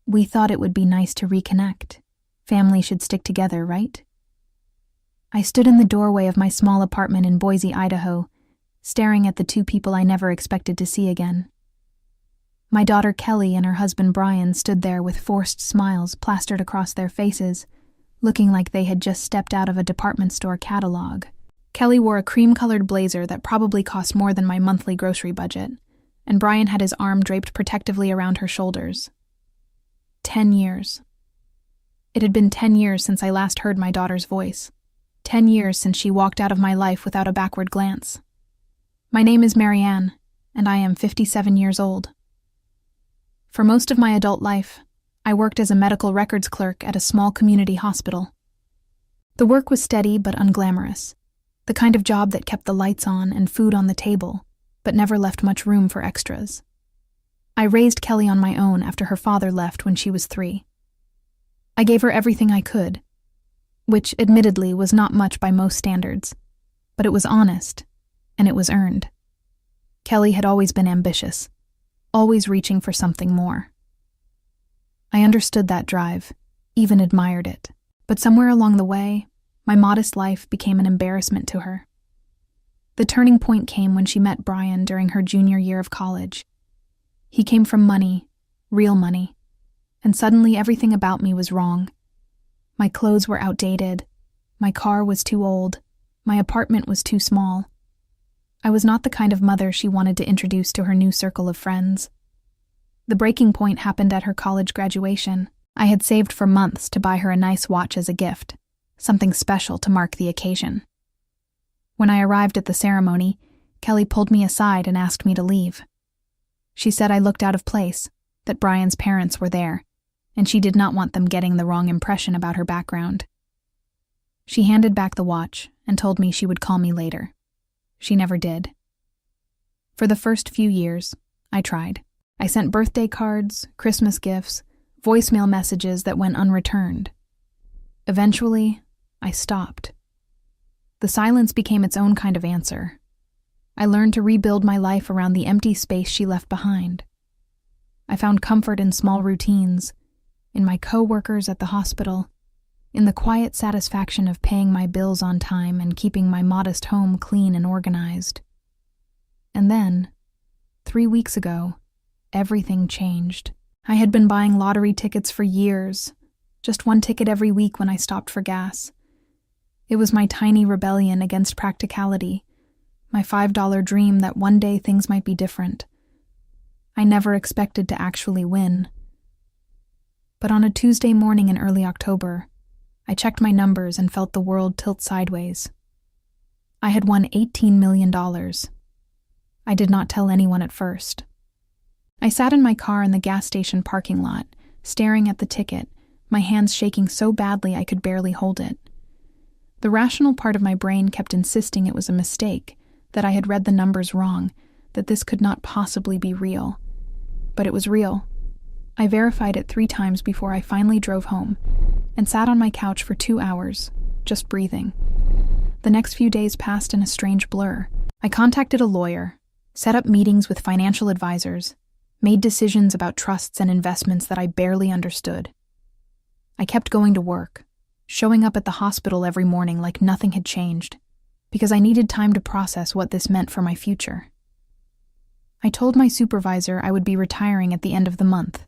We thought it would be nice to reconnect. Family should stick together, right? I stood in the doorway of my small apartment in Boise, Idaho, staring at the two people I never expected to see again. My daughter Kelly and her husband Brian stood there with forced smiles plastered across their faces, looking like they had just stepped out of a department store catalog. Kelly wore a cream-colored blazer that probably cost more than my monthly grocery budget, and Brian had his arm draped protectively around her shoulders. 10 years. It had been 10 years since I last heard my daughter's voice. 10 years since she walked out of my life without a backward glance. My name is Marianne, and I am 57 years old. For most of my adult life, I worked as a medical records clerk at a small community hospital. The work was steady but unglamorous, the kind of job that kept the lights on and food on the table, but never left much room for extras. I raised Kelly on my own after her father left when she was 3. I gave her everything I could, which admittedly was not much by most standards, but it was honest, and it was earned. Kelly had always been ambitious, always reaching for something more. I understood that drive, even admired it, but somewhere along the way, my modest life became an embarrassment to her. The turning point came when she met Brian during her junior year of college. He came from money, real money, and suddenly everything about me was wrong. My clothes were outdated, my car was too old, my apartment was too small. I was not the kind of mother she wanted to introduce to her new circle of friends. The breaking point happened at her college graduation. I had saved for months to buy her a nice watch as a gift, something special to mark the occasion. When I arrived at the ceremony, Kelly pulled me aside and asked me to leave. She said I looked out of place, that Brian's parents were there, and she did not want them getting the wrong impression about her background. She handed back the watch and told me she would call me later. She never did. For the first few years, I tried. I sent birthday cards, Christmas gifts, voicemail messages that went unreturned. Eventually, I stopped. The silence became its own kind of answer. I learned to rebuild my life around the empty space she left behind. I found comfort in small routines, in my co-workers at the hospital, in the quiet satisfaction of paying my bills on time and keeping my modest home clean and organized. And then, 3 weeks ago, everything changed. I had been buying lottery tickets for years, just one ticket every week when I stopped for gas. It was my tiny rebellion against practicality, my $5 dream that one day things might be different. I never expected to actually win. But on a Tuesday morning in early October, I checked my numbers and felt the world tilt sideways. I had won $18 million. I did not tell anyone at first. I sat in my car in the gas station parking lot, staring at the ticket, my hands shaking so badly I could barely hold it. The rational part of my brain kept insisting it was a mistake, that I had read the numbers wrong, that this could not possibly be real. But it was real. I verified it 3 times before I finally drove home, and sat on my couch for 2 hours, just breathing. The next few days passed in a strange blur. I contacted a lawyer, set up meetings with financial advisors, made decisions about trusts and investments that I barely understood. I kept going to work, showing up at the hospital every morning like nothing had changed, because I needed time to process what this meant for my future. I told my supervisor I would be retiring at the end of the month,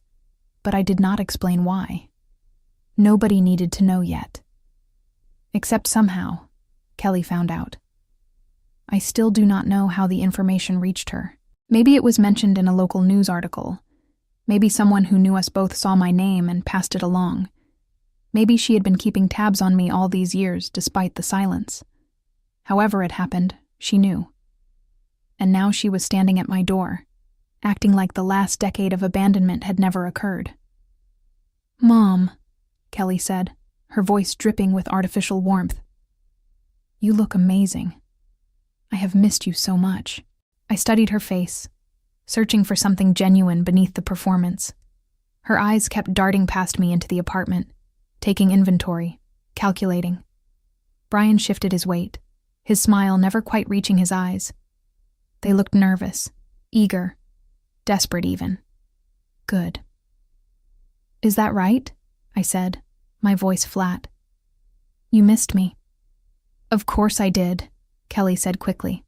but I did not explain why. Nobody needed to know yet. Except somehow, Kelly found out. I still do not know how the information reached her. Maybe it was mentioned in a local news article. Maybe someone who knew us both saw my name and passed it along. Maybe she had been keeping tabs on me all these years despite the silence. However it happened, she knew. And now she was standing at my door, acting like the last decade of abandonment had never occurred. "Mom," Kelly said, her voice dripping with artificial warmth. "You look amazing. I have missed you so much." I studied her face, searching for something genuine beneath the performance. Her eyes kept darting past me into the apartment, taking inventory, calculating. Brian shifted his weight, his smile never quite reaching his eyes. They looked nervous, eager, desperate even. Good. Is that right? I said, my voice flat. You missed me. Of course I did, Kelly said quickly.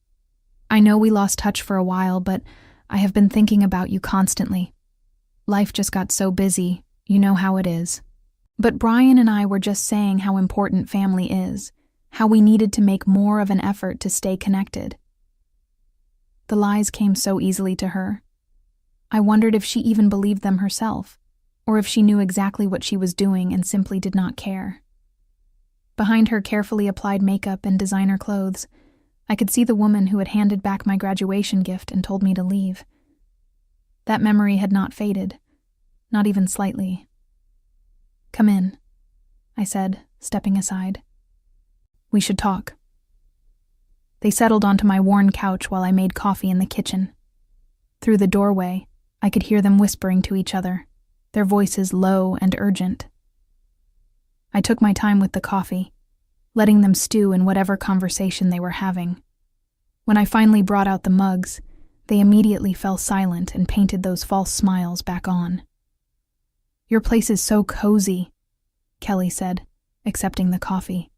I know we lost touch for a while, but I have been thinking about you constantly. Life just got so busy, you know how it is. But Brian and I were just saying how important family is, how we needed to make more of an effort to stay connected. The lies came so easily to her. I wondered if she even believed them herself, or if she knew exactly what she was doing and simply did not care. Behind her carefully applied makeup and designer clothes, I could see the woman who had handed back my graduation gift and told me to leave. That memory had not faded, not even slightly. Come in, I said, stepping aside. We should talk. They settled onto my worn couch while I made coffee in the kitchen. Through the doorway, I could hear them whispering to each other, their voices low and urgent. I took my time with the coffee, letting them stew in whatever conversation they were having. When I finally brought out the mugs, they immediately fell silent and painted those false smiles back on. Your place is so cozy, Kelly said, accepting the coffee.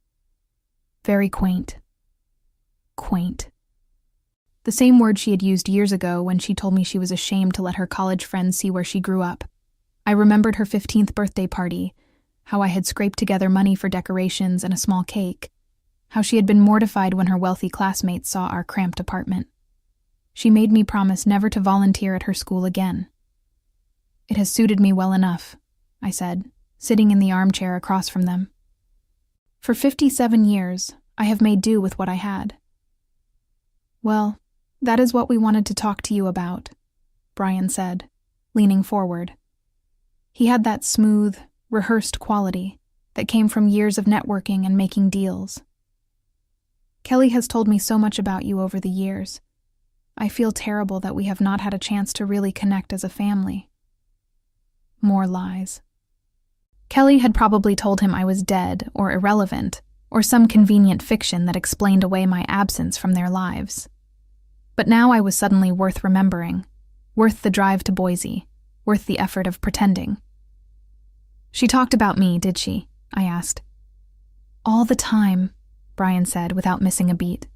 Very quaint. Quaint. The same word she had used years ago when she told me she was ashamed to let her college friends see where she grew up. I remembered her 15th birthday party, how I had scraped together money for decorations and a small cake, how she had been mortified when her wealthy classmates saw our cramped apartment. She made me promise never to volunteer at her school again. It has suited me well enough, I said, sitting in the armchair across from them. For 57 years, I have made do with what I had. Well, that is what we wanted to talk to you about, Brian said, leaning forward. He had that smooth, rehearsed quality that came from years of networking and making deals. Kelly has told me so much about you over the years. I feel terrible that we have not had a chance to really connect as a family. More lies. Kelly had probably told him I was dead or irrelevant, or some convenient fiction that explained away my absence from their lives. But now I was suddenly worth remembering, worth the drive to Boise, worth the effort of pretending. She talked about me, did she? I asked. All the time, Brian said without missing a beat.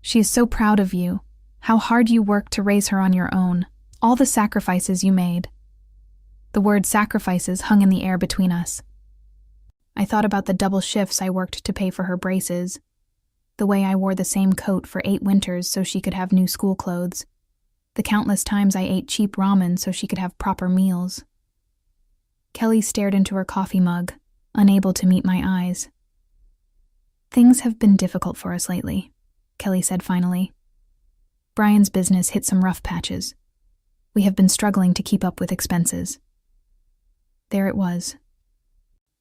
She is so proud of you, how hard you worked to raise her on your own, all the sacrifices you made. The word sacrifices hung in the air between us. I thought about the double shifts I worked to pay for her braces, the way I wore the same coat for 8 winters so she could have new school clothes, the countless times I ate cheap ramen so she could have proper meals. Kelly stared into her coffee mug, unable to meet my eyes. Things have been difficult for us lately, Kelly said finally. Brian's business hit some rough patches. We have been struggling to keep up with expenses. There it was.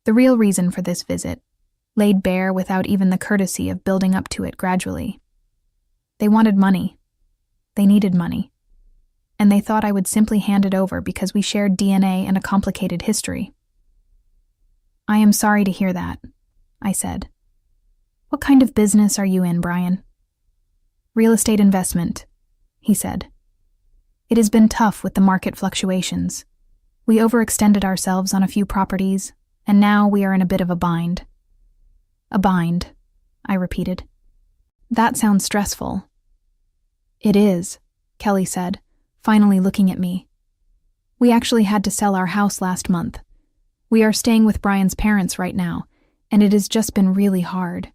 The real reason for this visit, laid bare without even the courtesy of building up to it gradually. They wanted money. They needed money. And they thought I would simply hand it over because we shared DNA and a complicated history. I am sorry to hear that, I said. What kind of business are you in, Brian? Real estate investment, he said. It has been tough with the market fluctuations. We overextended ourselves on a few properties, and now we are in a bit of a bind. A bind, I repeated. That sounds stressful. It is, Kelly said, finally looking at me. We actually had to sell our house last month. We are staying with Brian's parents right now, and it has just been really hard.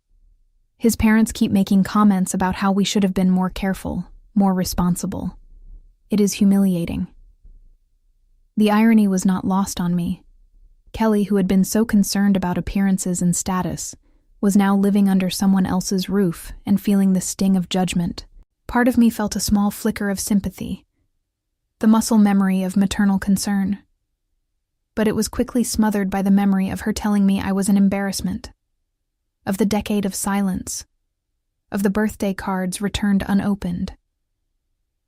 His parents keep making comments about how we should have been more careful, more responsible. It is humiliating. The irony was not lost on me. Kelly, who had been so concerned about appearances and status, was now living under someone else's roof and feeling the sting of judgment. Part of me felt a small flicker of sympathy, the muscle memory of maternal concern. But it was quickly smothered by the memory of her telling me I was an embarrassment, of the decade of silence, of the birthday cards returned unopened.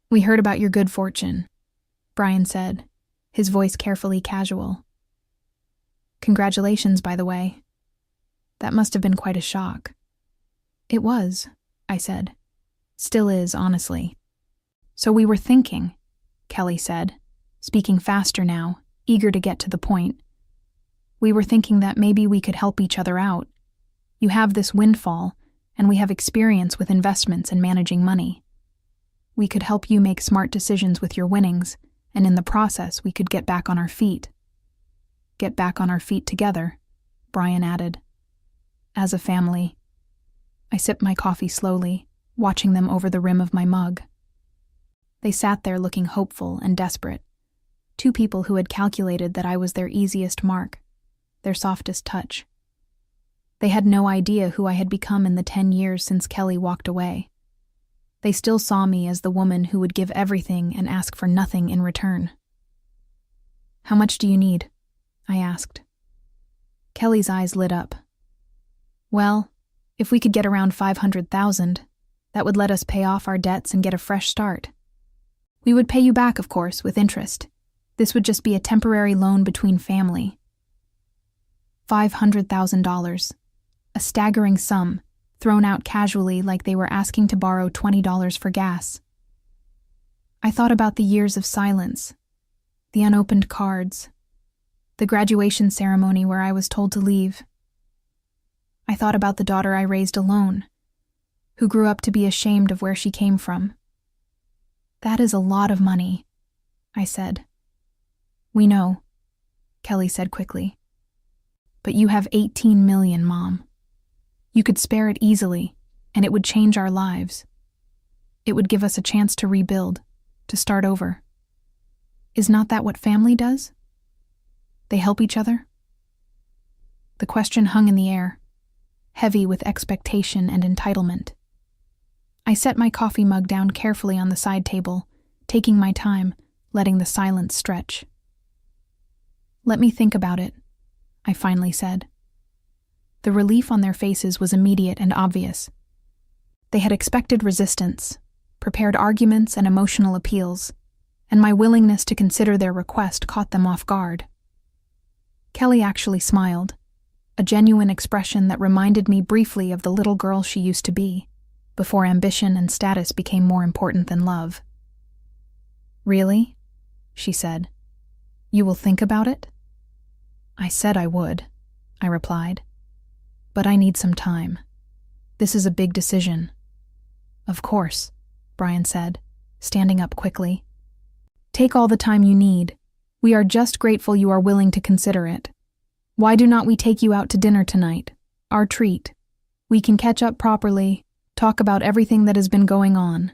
We heard about your good fortune, Brian said, his voice carefully casual. Congratulations, by the way. That must have been quite a shock. It was, I said. Still is, honestly. So we were thinking, Kelly said, speaking faster now, eager to get to the point. We were thinking that maybe we could help each other out. You have this windfall, and we have experience with investments and managing money. We could help you make smart decisions with your winnings, and in the process we could get back on our feet. Get back on our feet together, Brian added. As a family. I sipped my coffee slowly, watching them over the rim of my mug. They sat there looking hopeful and desperate. Two people who had calculated that I was their easiest mark, their softest touch. They had no idea who I had become in the 10 years since Kelly walked away. They still saw me as the woman who would give everything and ask for nothing in return. "How much do you need?" I asked. Kelly's eyes lit up. "Well, if we could get around 500,000, that would let us pay off our debts and get a fresh start. We would pay you back, of course, with interest. This would just be a temporary loan between family." $500,000. A staggering sum, thrown out casually like they were asking to borrow $20 for gas. I thought about the years of silence, the unopened cards, the graduation ceremony where I was told to leave. I thought about the daughter I raised alone, who grew up to be ashamed of where she came from. "That is a lot of money," I said. "We know," Kelly said quickly. "But you have 18 million, Mom. You could spare it easily, and it would change our lives. It would give us a chance to rebuild, to start over. Is not that what family does? They help each other?" The question hung in the air, heavy with expectation and entitlement. I set my coffee mug down carefully on the side table, taking my time, letting the silence stretch. "Let me think about it," I finally said. The relief on their faces was immediate and obvious. They had expected resistance, prepared arguments and emotional appeals, and my willingness to consider their request caught them off guard. Kelly actually smiled, a genuine expression that reminded me briefly of the little girl she used to be, before ambition and status became more important than love. "Really?" she said. "You will think about it?" "I said I would," I replied. "But I need some time. This is a big decision." "Of course," Brian said, standing up quickly. "Take all the time you need. We are just grateful you are willing to consider it. Why do not we take you out to dinner tonight? Our treat. We can catch up properly, talk about everything that has been going on."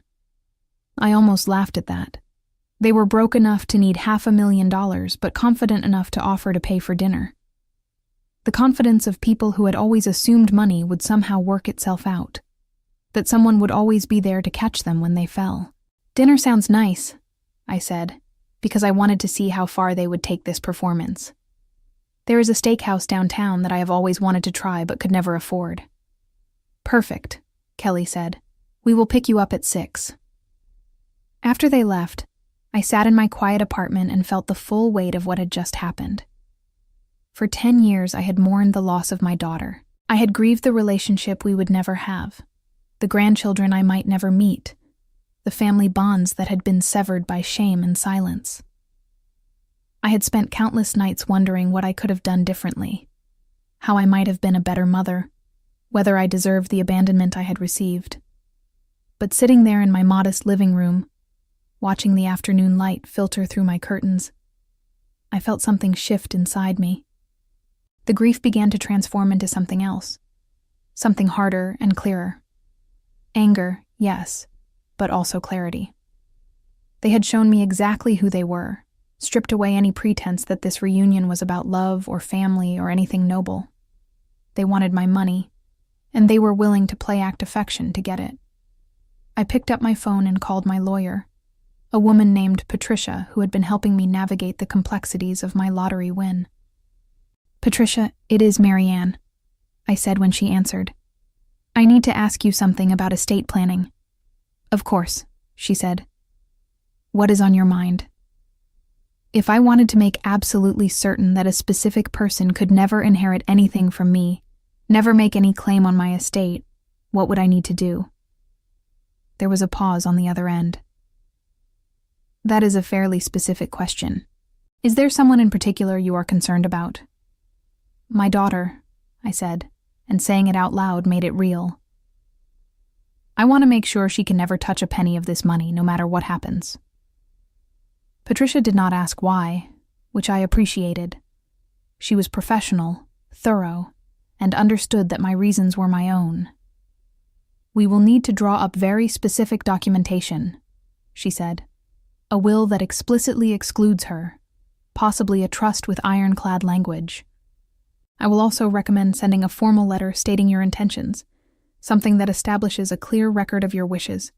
I almost laughed at that. They were broke enough to need $500,000, but confident enough to offer to pay for dinner. The confidence of people who had always assumed money would somehow work itself out, that someone would always be there to catch them when they fell. "Dinner sounds nice," I said, because I wanted to see how far they would take this performance. "There is a steakhouse downtown that I have always wanted to try but could never afford." "Perfect," Kelly said. "We will pick you up at 6. After they left, I sat in my quiet apartment and felt the full weight of what had just happened. For 10 years, I had mourned the loss of my daughter. I had grieved the relationship we would never have, the grandchildren I might never meet, the family bonds that had been severed by shame and silence. I had spent countless nights wondering what I could have done differently, how I might have been a better mother, whether I deserved the abandonment I had received. But sitting there in my modest living room, watching the afternoon light filter through my curtains, I felt something shift inside me. The grief began to transform into something else, something harder and clearer. Anger, yes, but also clarity. They had shown me exactly who they were, stripped away any pretense that this reunion was about love or family or anything noble. They wanted my money, and they were willing to play act affection to get it. I picked up my phone and called my lawyer, a woman named Patricia who had been helping me navigate the complexities of my lottery win. "Patricia, it is Marianne," I said when she answered. "I need to ask you something about estate planning." "Of course," she said. "What is on your mind?" "If I wanted to make absolutely certain that a specific person could never inherit anything from me, never make any claim on my estate, what would I need to do?" There was a pause on the other end. "That is a fairly specific question. Is there someone in particular you are concerned about?" My daughter, I said, and saying it out loud made it real. I want to make sure she can never touch a penny of this money, no matter what happens. Patricia did not ask why, which I appreciated. She was professional, thorough, and understood that my reasons were my own. We will need to draw up very specific documentation, she said. A will that explicitly excludes her, possibly a trust with ironclad language. I will also recommend sending a formal letter stating your intentions, something that establishes a clear record of your wishes.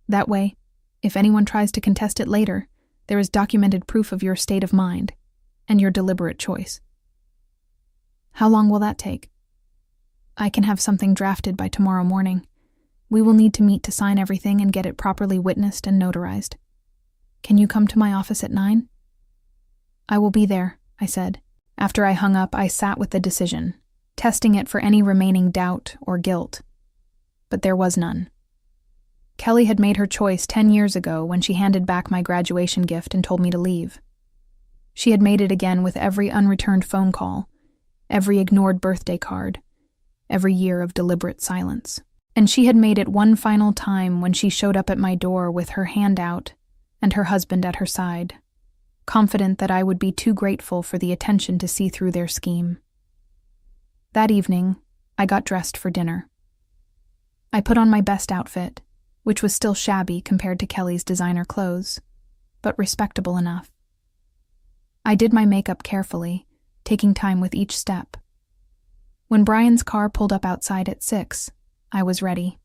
That way, if anyone tries to contest it later, there is documented proof of your state of mind and your deliberate choice. How long will that take? I can have something drafted by tomorrow morning. We will need to meet to sign everything and get it properly witnessed and notarized. Can you come to my office at 9? I will be there, I said. After I hung up, I sat with the decision, testing it for any remaining doubt or guilt. But there was none. Kelly had made her choice 10 years ago when she handed back my graduation gift and told me to leave. She had made it again with every unreturned phone call, every ignored birthday card, every year of deliberate silence. And she had made it one final time when she showed up at my door with her hand out and her husband at her side, confident that I would be too grateful for the attention to see through their scheme. That evening, I got dressed for dinner. I put on my best outfit, which was still shabby compared to Kelly's designer clothes, but respectable enough. I did my makeup carefully, taking time with each step. When Brian's car pulled up outside at 6, I was ready.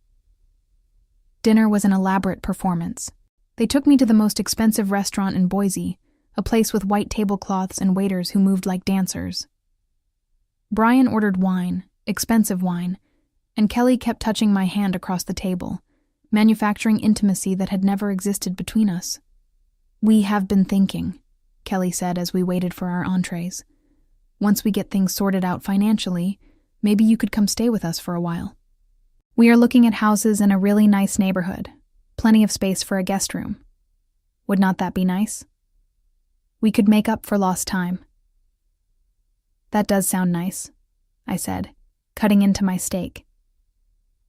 Dinner was an elaborate performance. They took me to the most expensive restaurant in Boise, a place with white tablecloths and waiters who moved like dancers. Brian ordered wine, expensive wine, and Kelly kept touching my hand across the table, manufacturing intimacy that had never existed between us. We have been thinking, Kelly said as we waited for our entrees. Once we get things sorted out financially, maybe you could come stay with us for a while. We are looking at houses in a really nice neighborhood, plenty of space for a guest room. Would not that be nice? We could make up for lost time. That does sound nice, I said, cutting into my steak.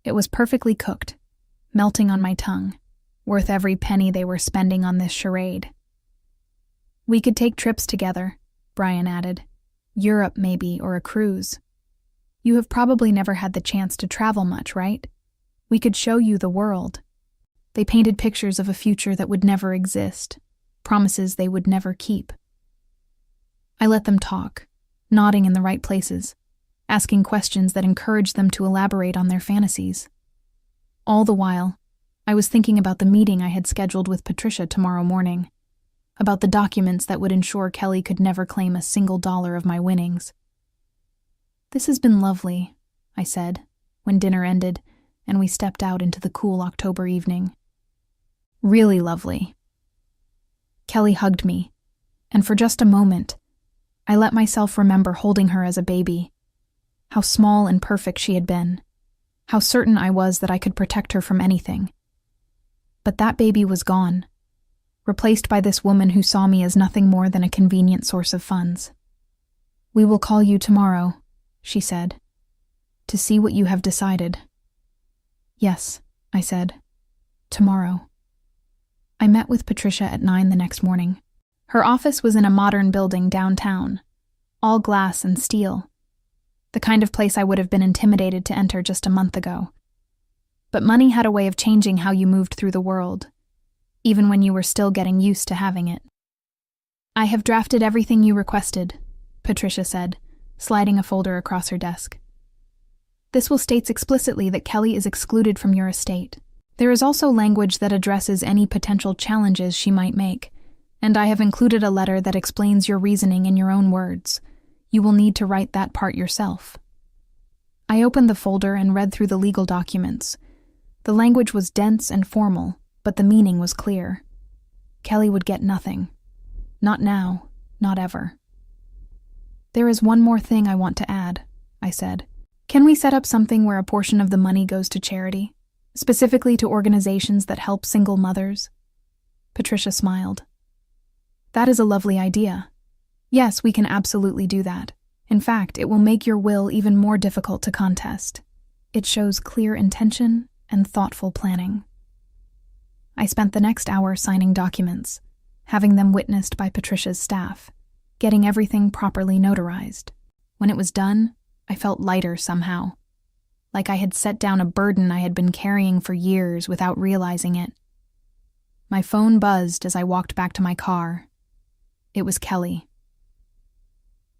It was perfectly cooked, melting on my tongue, worth every penny they were spending on this charade. We could take trips together, Brian added. Europe maybe, or a cruise. You have probably never had the chance to travel much, right? We could show you the world. They painted pictures of a future that would never exist, promises they would never keep. I let them talk, nodding in the right places, asking questions that encouraged them to elaborate on their fantasies. All the while, I was thinking about the meeting I had scheduled with Patricia tomorrow morning, about the documents that would ensure Kelly could never claim a single dollar of my winnings. This has been lovely, I said, when dinner ended and we stepped out into the cool October evening. Really lovely. Kelly hugged me, and for just a moment, I let myself remember holding her as a baby, how small and perfect she had been, how certain I was that I could protect her from anything. But that baby was gone, replaced by this woman who saw me as nothing more than a convenient source of funds. We will call you tomorrow, she said, to see what you have decided. Yes, I said, tomorrow. I met with Patricia at 9 the next morning. Her office was in a modern building downtown, all glass and steel, the kind of place I would have been intimidated to enter just a month ago. But money had a way of changing how you moved through the world, even when you were still getting used to having it. I have drafted everything you requested, Patricia said, sliding a folder across her desk. This will state explicitly that Kelly is excluded from your estate. There is also language that addresses any potential challenges she might make, and I have included a letter that explains your reasoning in your own words. You will need to write that part yourself. I opened the folder and read through the legal documents. The language was dense and formal, but the meaning was clear. Kelly would get nothing. Not now, not ever. There is one more thing I want to add, I said. Can we set up something where a portion of the money goes to charity, specifically to organizations that help single mothers? Patricia smiled. That is a lovely idea. Yes, we can absolutely do that. In fact, it will make your will even more difficult to contest. It shows clear intention and thoughtful planning. I spent the next hour signing documents, having them witnessed by Patricia's staff, getting everything properly notarized. When it was done, I felt lighter somehow, like I had set down a burden I had been carrying for years without realizing it. My phone buzzed as I walked back to my car. It was Kelly.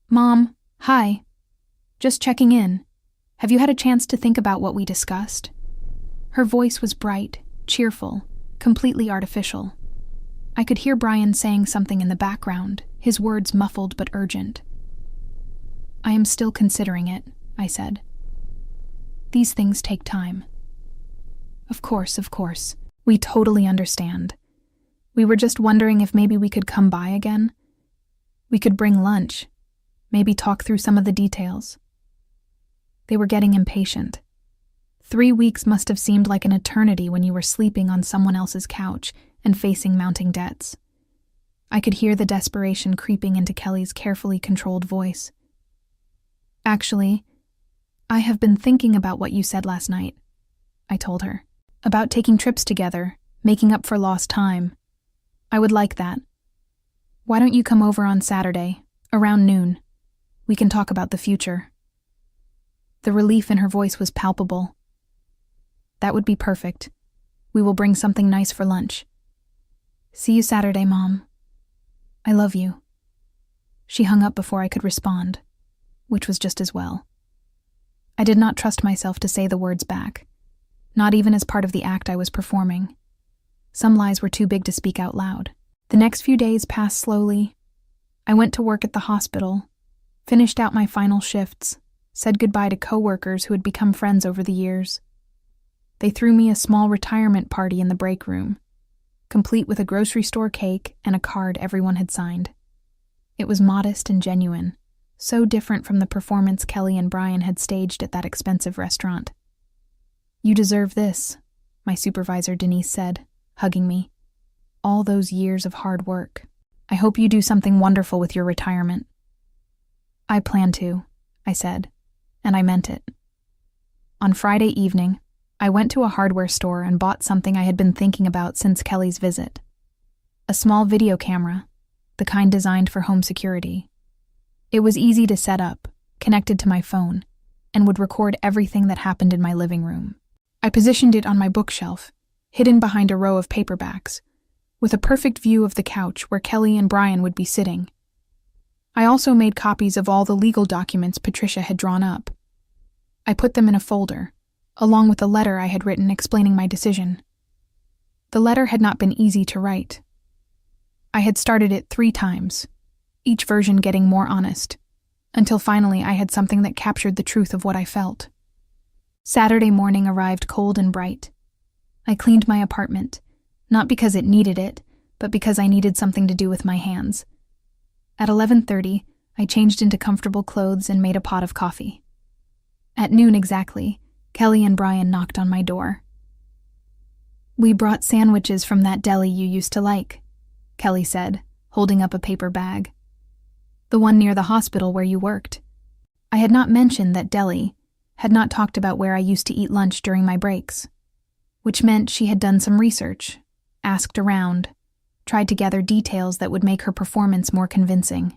"Mom, hi. Just checking in. Have you had a chance to think about what we discussed?" Her voice was bright, cheerful, completely artificial. I could hear Brian saying something in the background, his words muffled but urgent. "I am still considering it," I said. "These things take time." Of course. We totally understand. We were just wondering if maybe we could come by again. We could bring lunch, maybe talk through some of the details." They were getting impatient. 3 weeks must have seemed like an eternity when you were sleeping on someone else's couch and facing mounting debts. I could hear the desperation creeping into Kelly's carefully controlled voice. "Actually, I have been thinking about what you said last night," I told her. "About taking trips together, making up for lost time. I would like that. Why don't you come over on Saturday, around noon? We can talk about the future." The relief in her voice was palpable. "That would be perfect. We will bring something nice for lunch. See you Saturday, Mom. I love you." She hung up before I could respond, which was just as well. I did not trust myself to say the words back, not even as part of the act I was performing. Some lies were too big to speak out loud. The next few days passed slowly. I went to work at the hospital, finished out my final shifts, said goodbye to coworkers who had become friends over the years. They threw me a small retirement party in the break room, complete with a grocery store cake and a card everyone had signed. It was modest and genuine, so different from the performance Kelly and Brian had staged at that expensive restaurant. "You deserve this," my supervisor Denise said, hugging me. "All those years of hard work. I hope you do something wonderful with your retirement." "I plan to," I said, and I meant it. On Friday evening, I went to a hardware store and bought something I had been thinking about since Kelly's visit. A small video camera, the kind designed for home security. It was easy to set up, connected to my phone, and would record everything that happened in my living room. I positioned it on my bookshelf, hidden behind a row of paperbacks, with a perfect view of the couch where Kelly and Brian would be sitting. I also made copies of all the legal documents Patricia had drawn up. I put them in a folder, along with a letter I had written explaining my decision. The letter had not been easy to write. I had started it 3 times, each version getting more honest, until finally I had something that captured the truth of what I felt. Saturday morning arrived cold and bright. I cleaned my apartment, not because it needed it, but because I needed something to do with my hands. At 11:30, I changed into comfortable clothes and made a pot of coffee. At noon exactly, Kelly and Brian knocked on my door. "We brought sandwiches from that deli you used to like," Kelly said, holding up a paper bag. "The one near the hospital where you worked." I had not mentioned that deli, had not talked about where I used to eat lunch during my breaks, which meant she had done some research, asked around, tried to gather details that would make her performance more convincing.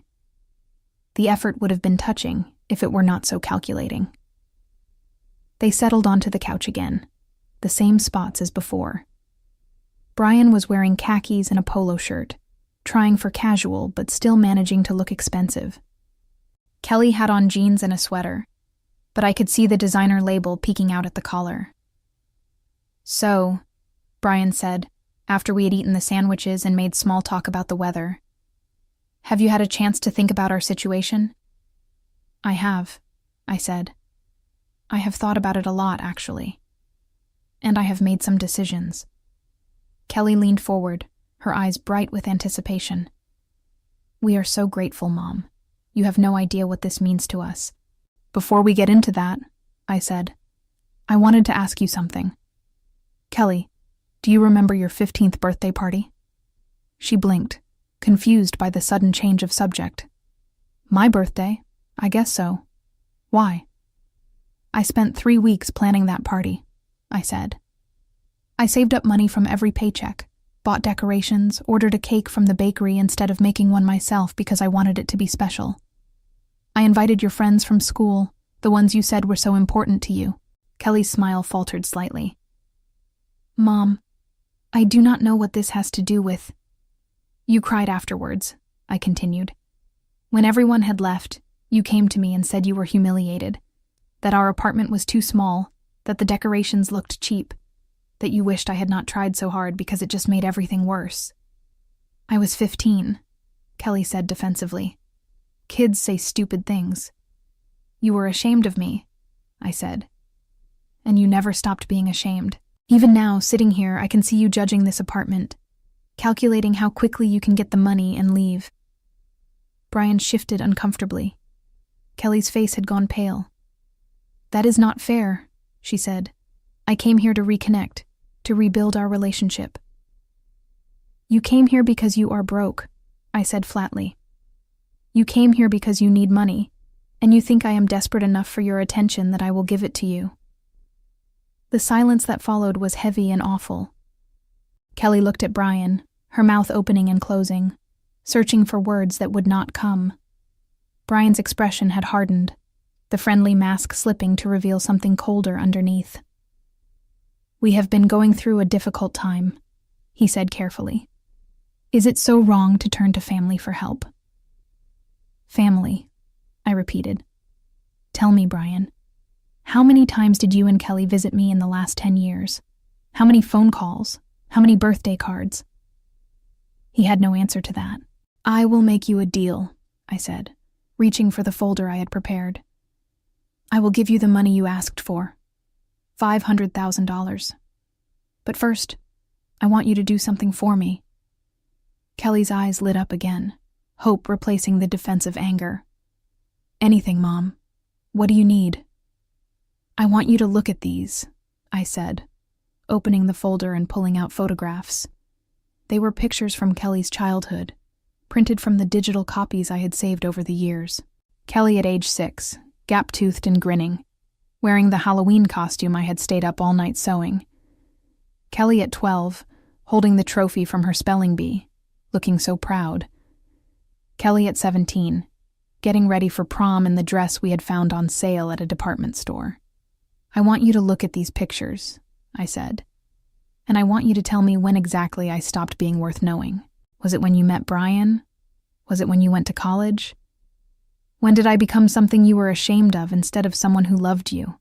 The effort would have been touching if it were not so calculating. They settled onto the couch again, the same spots as before. Brian was wearing khakis and a polo shirt, trying for casual but still managing to look expensive. Kelly had on jeans and a sweater, but I could see the designer label peeking out at the collar. "So," Brian said, after we had eaten the sandwiches and made small talk about the weather, "have you had a chance to think about our situation?" "I have," I said. "I have thought about it a lot, actually. And I have made some decisions." Kelly leaned forward, her eyes bright with anticipation. "We are so grateful, Mom. You have no idea what this means to us." "Before we get into that," I said, "I wanted to ask you something. Kelly, do you remember your 15th birthday party?" She blinked, confused by the sudden change of subject. "My birthday? I guess so. Why? I spent 3 weeks planning that party, I said. I saved up money from every paycheck, bought decorations, ordered a cake from the bakery instead of making one myself because I wanted it to be special. I invited your friends from school, the ones you said were so important to you. Kelly's smile faltered slightly. Mom, I do not know what this has to do with. You cried afterwards, I continued. When everyone had left, you came to me and said you were humiliated, that our apartment was too small, that the decorations looked cheap, that you wished I had not tried so hard because it just made everything worse. I was 15, Kelly said defensively. Kids say stupid things. You were ashamed of me, I said. And you never stopped being ashamed. Even now, sitting here, I can see you judging this apartment, calculating how quickly you can get the money and leave. Brian shifted uncomfortably. Kelly's face had gone pale. That is not fair, she said. I came here to reconnect, to rebuild our relationship. You came here because you are broke, I said flatly. You came here because you need money, and you think I am desperate enough for your attention that I will give it to you. The silence that followed was heavy and awful. Kelly looked at Brian, her mouth opening and closing, searching for words that would not come. Brian's expression had hardened, the friendly mask slipping to reveal something colder underneath. We have been going through a difficult time, he said carefully. Is it so wrong to turn to family for help? Family, I repeated. Tell me, Brian, how many times did you and Kelly visit me in the last 10 years? How many phone calls? How many birthday cards? He had no answer to that. I will make you a deal, I said, reaching for the folder I had prepared. I will give you the money you asked for, $500,000. But first, I want you to do something for me. Kelly's eyes lit up again, hope replacing the defensive anger. Anything, Mom. What do you need? I want you to look at these, I said, opening the folder and pulling out photographs. They were pictures from Kelly's childhood, printed from the digital copies I had saved over the years. Kelly at age 6, gap-toothed and grinning, wearing the Halloween costume I had stayed up all night sewing. Kelly at 12, holding the trophy from her spelling bee, looking so proud. Kelly at 17, getting ready for prom in the dress we had found on sale at a department store. I want you to look at these pictures, I said. And I want you to tell me when exactly I stopped being worth knowing. Was it when you met Brian? Was it when you went to college? When did I become something you were ashamed of instead of someone who loved you?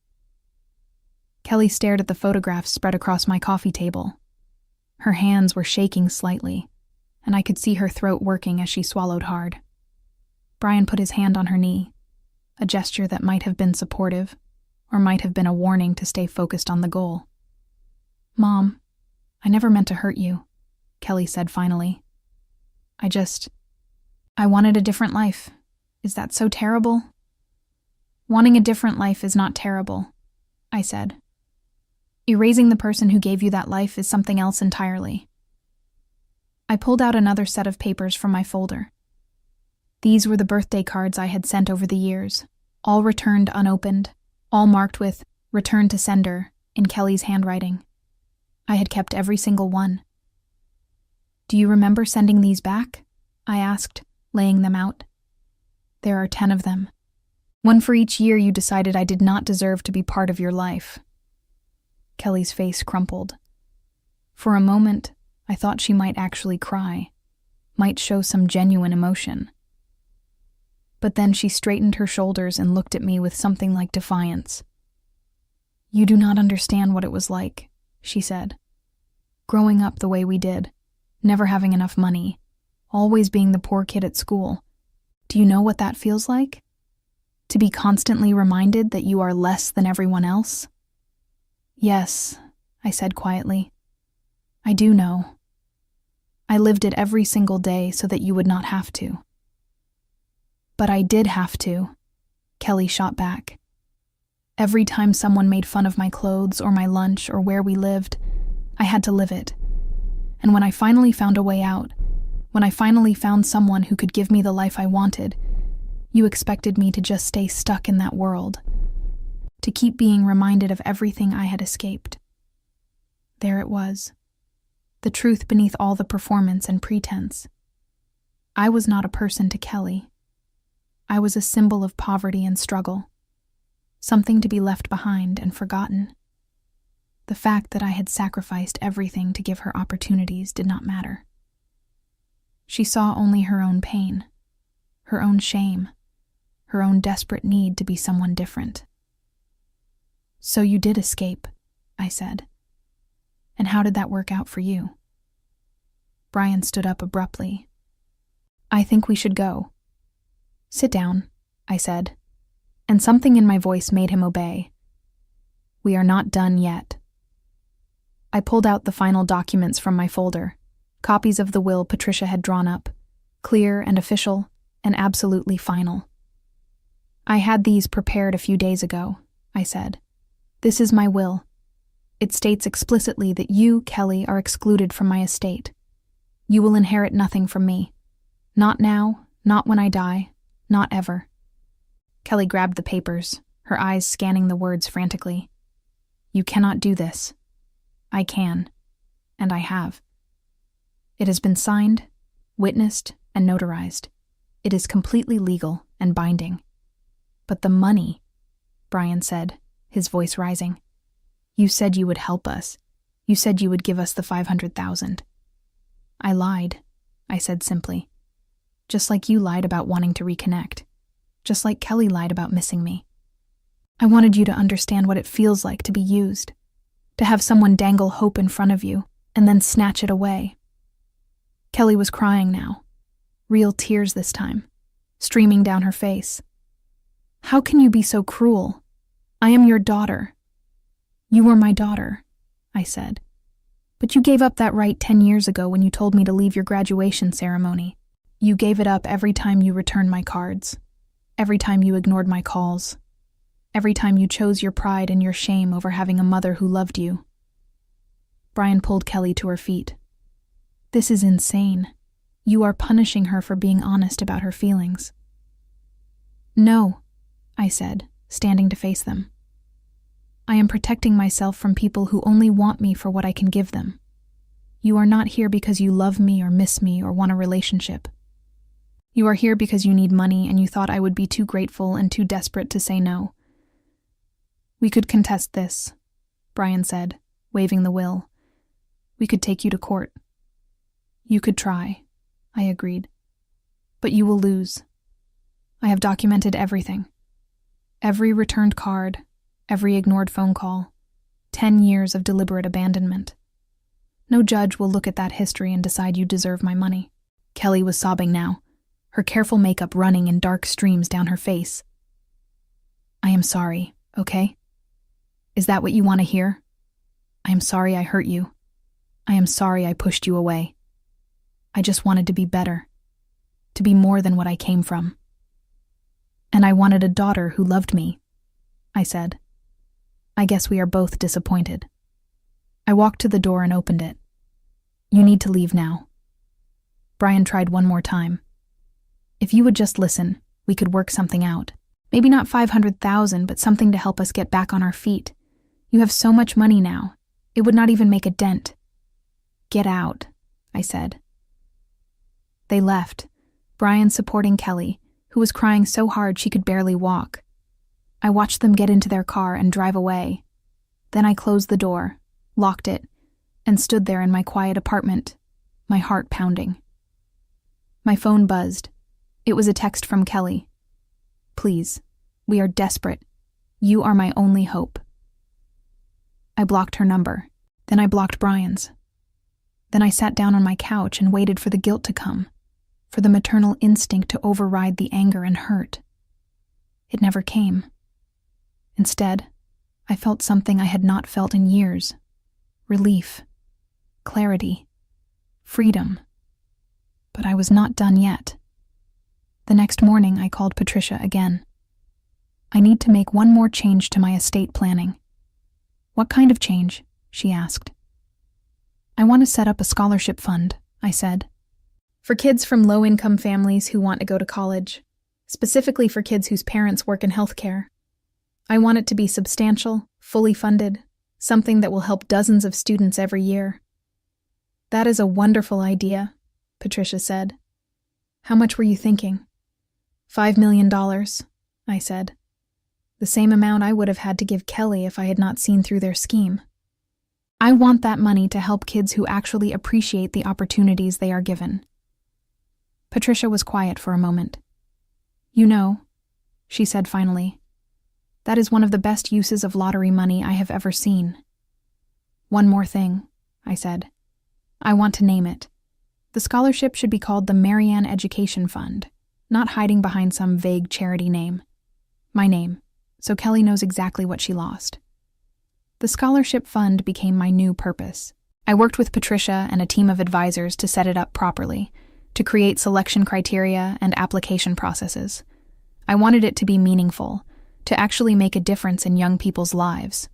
Kelly stared at the photographs spread across my coffee table. Her hands were shaking slightly, and I could see her throat working as she swallowed hard. Brian put his hand on her knee, a gesture that might have been supportive, or might have been a warning to stay focused on the goal. Mom, I never meant to hurt you, Kelly said finally. I wanted a different life. Is that so terrible? Wanting a different life is not terrible, I said. Erasing the person who gave you that life is something else entirely. I pulled out another set of papers from my folder. These were the birthday cards I had sent over the years, all returned unopened, all marked with "Return to Sender" in Kelly's handwriting. I had kept every single one. Do you remember sending these back? I asked, laying them out. There are 10 of them. One for each year you decided I did not deserve to be part of your life. Kelly's face crumpled. For a moment, I thought she might actually cry, might show some genuine emotion. But then she straightened her shoulders and looked at me with something like defiance. You do not understand what it was like, she said. Growing up the way we did, never having enough money, always being the poor kid at school. Do you know what that feels like? To be constantly reminded that you are less than everyone else? Yes, I said quietly. I do know. I lived it every single day so that you would not have to. But I did have to, Kelly shot back. Every time someone made fun of my clothes or my lunch or where we lived, I had to live it. And when I finally found a way out, when I finally found someone who could give me the life I wanted, You expected me to just stay stuck in that world, to keep being reminded of everything I had escaped. There it was, the truth beneath all the performance and pretense. I was not a person to Kelly. I was a symbol of poverty and struggle, something to be left behind and forgotten. The fact that I had sacrificed everything to give her opportunities did not matter. She saw only her own pain, her own shame, her own desperate need to be someone different. "So you did escape," I said. "And how did that work out for you?" Brian stood up abruptly. "I think we should go." "Sit down," I said, and something in my voice made him obey. "We are not done yet." I pulled out the final documents from my folder, copies of the will Patricia had drawn up, clear and official and absolutely final. "I had these prepared a few days ago," I said. "This is my will. It states explicitly that you, Kelly, are excluded from my estate. You will inherit nothing from me. Not now, not when I die, not ever." Kelly grabbed the papers, her eyes scanning the words frantically. "You cannot do this." "I can, and I have. It has been signed, witnessed, and notarized. It is completely legal and binding." "But the money," Brian said, his voice rising. "You said you would help us. You said you would give us the $500,000. "I lied," I said simply. "Just like you lied about wanting to reconnect. Just like Kelly lied about missing me. I wanted you to understand what it feels like to be used, to have someone dangle hope in front of you and then snatch it away." Kelly was crying now, real tears this time, streaming down her face. "How can you be so cruel? I am your daughter." "You were my daughter," I said. "But you gave up that right 10 years ago when you told me to leave your graduation ceremony. You gave it up every time you returned my cards, every time you ignored my calls, every time you chose your pride and your shame over having a mother who loved you." Brian pulled Kelly to her feet. "This is insane. You are punishing her for being honest about her feelings." "No," I said, standing to face them. "I am protecting myself from people who only want me for what I can give them. You are not here because you love me or miss me or want a relationship. You are here because you need money and you thought I would be too grateful and too desperate to say no." "We could contest this," Brian said, waving the will. "We could take you to court." "You could try," I agreed. "But you will lose. I have documented everything. Every returned card, every ignored phone call, 10 years of deliberate abandonment. No judge will look at that history and decide you deserve my money." Kelly was sobbing now, her careful makeup running in dark streams down her face. "I am sorry, okay? Is that what you want to hear? I am sorry I hurt you. I am sorry I pushed you away. I just wanted to be better, to be more than what I came from. And I wanted a daughter who loved me," I said. "I guess we are both disappointed." I walked to the door and opened it. "You need to leave now." Brian tried one more time. "If you would just listen, we could work something out. Maybe not 500,000, but something to help us get back on our feet. You have so much money now, it would not even make a dent." "Get out," I said. They left, Brian supporting Kelly, who was crying so hard she could barely walk. I watched them get into their car and drive away. Then I closed the door, locked it, and stood there in my quiet apartment, my heart pounding. My phone buzzed. It was a text from Kelly. "Please, we are desperate. You are my only hope." I blocked her number. Then I blocked Brian's. Then I sat down on my couch and waited for the guilt to come, for the maternal instinct to override the anger and hurt. It never came. Instead, I felt something I had not felt in years. Relief, clarity, freedom. But I was not done yet. The next morning, I called Patricia again. "I need to make one more change to my estate planning." "What kind of change?" she asked. "I want to set up a scholarship fund," I said. "For kids from low-income families who want to go to college. specifically for kids whose parents work in healthcare. I want it to be substantial, fully funded, something that will help dozens of students every year. That is a wonderful idea, Patricia said. How much were you thinking? $5 million, I said. The same amount I would have had to give Kelly if I had not seen through their scheme. I want that money to help kids who actually appreciate the opportunities they are given. Patricia was quiet for a moment. You know, she said finally, that is one of the best uses of lottery money I have ever seen. One more thing, I said. I want to name it. The scholarship should be called the Marianne Education Fund, not hiding behind some vague charity name. My name, so Kelly knows exactly what she lost. The scholarship fund became my new purpose. I worked with Patricia and a team of advisors to set it up properly, to create selection criteria and application processes. I wanted it to be meaningful, to actually make a difference in young people's lives.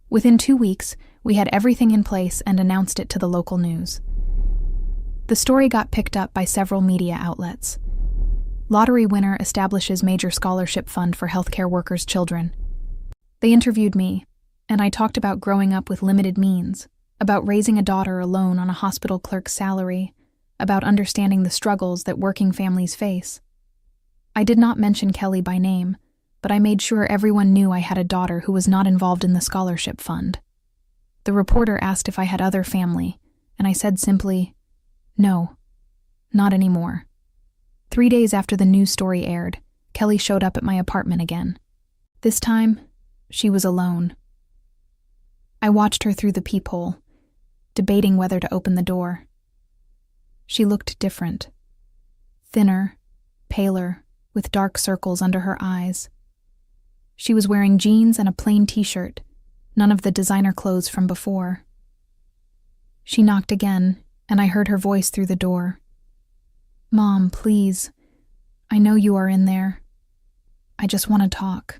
Within 2 weeks, we had everything in place and announced it to the local news. The story got picked up by several media outlets. Lottery winner establishes major scholarship fund for healthcare workers' children. They interviewed me, and I talked about growing up with limited means, about raising a daughter alone on a hospital clerk's salary, about understanding the struggles that working families face. I did not mention Kelly by name, but I made sure everyone knew I had a daughter who was not involved in the scholarship fund. The reporter asked if I had other family, and I said simply, no, not anymore. 3 days after the news story aired, Kelly showed up at my apartment again. This time, she was alone. I watched her through the peephole, debating whether to open the door. She looked different. Thinner, paler, with dark circles under her eyes. She was wearing jeans and a plain t-shirt, none of the designer clothes from before. She knocked again, and I heard her voice through the door. Mom, please. I know you are in there. I just want to talk.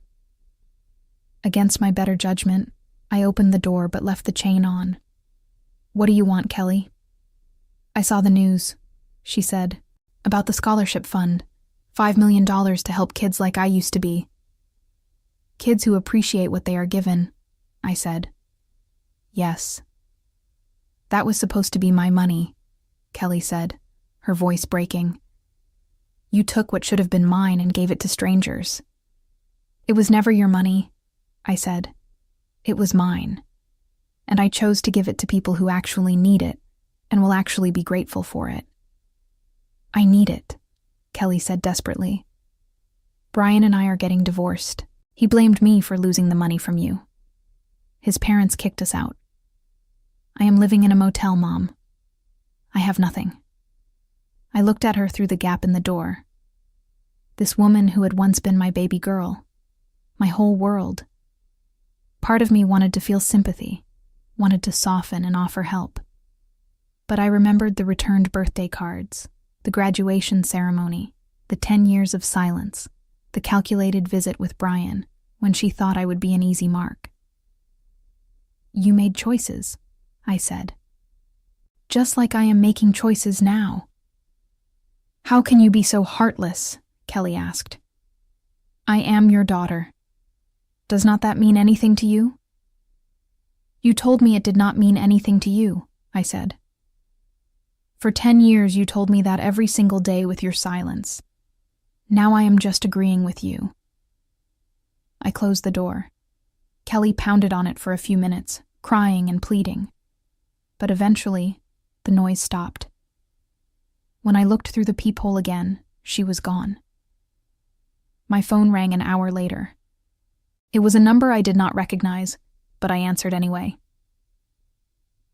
Against my better judgment, I opened the door but left the chain on. What do you want, Kelly? I saw the news, she said, about the scholarship fund, $5 million to help kids like I used to be. Kids who appreciate what they are given, I said. Yes. That was supposed to be my money, Kelly said, her voice breaking. You took what should have been mine and gave it to strangers. It was never your money, I said. It was mine. And I chose to give it to people who actually need it and will actually be grateful for it. I need it, Kelly said desperately. Brian and I are getting divorced. He blamed me for losing the money from you. His parents kicked us out. I am living in a motel, Mom. I have nothing. I looked at her through the gap in the door. This woman who had once been my baby girl, my whole world. Part of me wanted to feel sympathy, wanted to soften and offer help. But I remembered the returned birthday cards, the graduation ceremony, the 10 years of silence, the calculated visit with Brian when she thought I would be an easy mark. You made choices, I said. Just like I am making choices now. How can you be so heartless? Kelly asked. I am your daughter. Does not that mean anything to you? You told me it did not mean anything to you, I said. For 10 years you told me that every single day with your silence. Now I am just agreeing with you. I closed the door. Kelly pounded on it for a few minutes, crying and pleading. But eventually, the noise stopped. When I looked through the peephole again, she was gone. My phone rang an hour later. It was a number I did not recognize, but I answered anyway.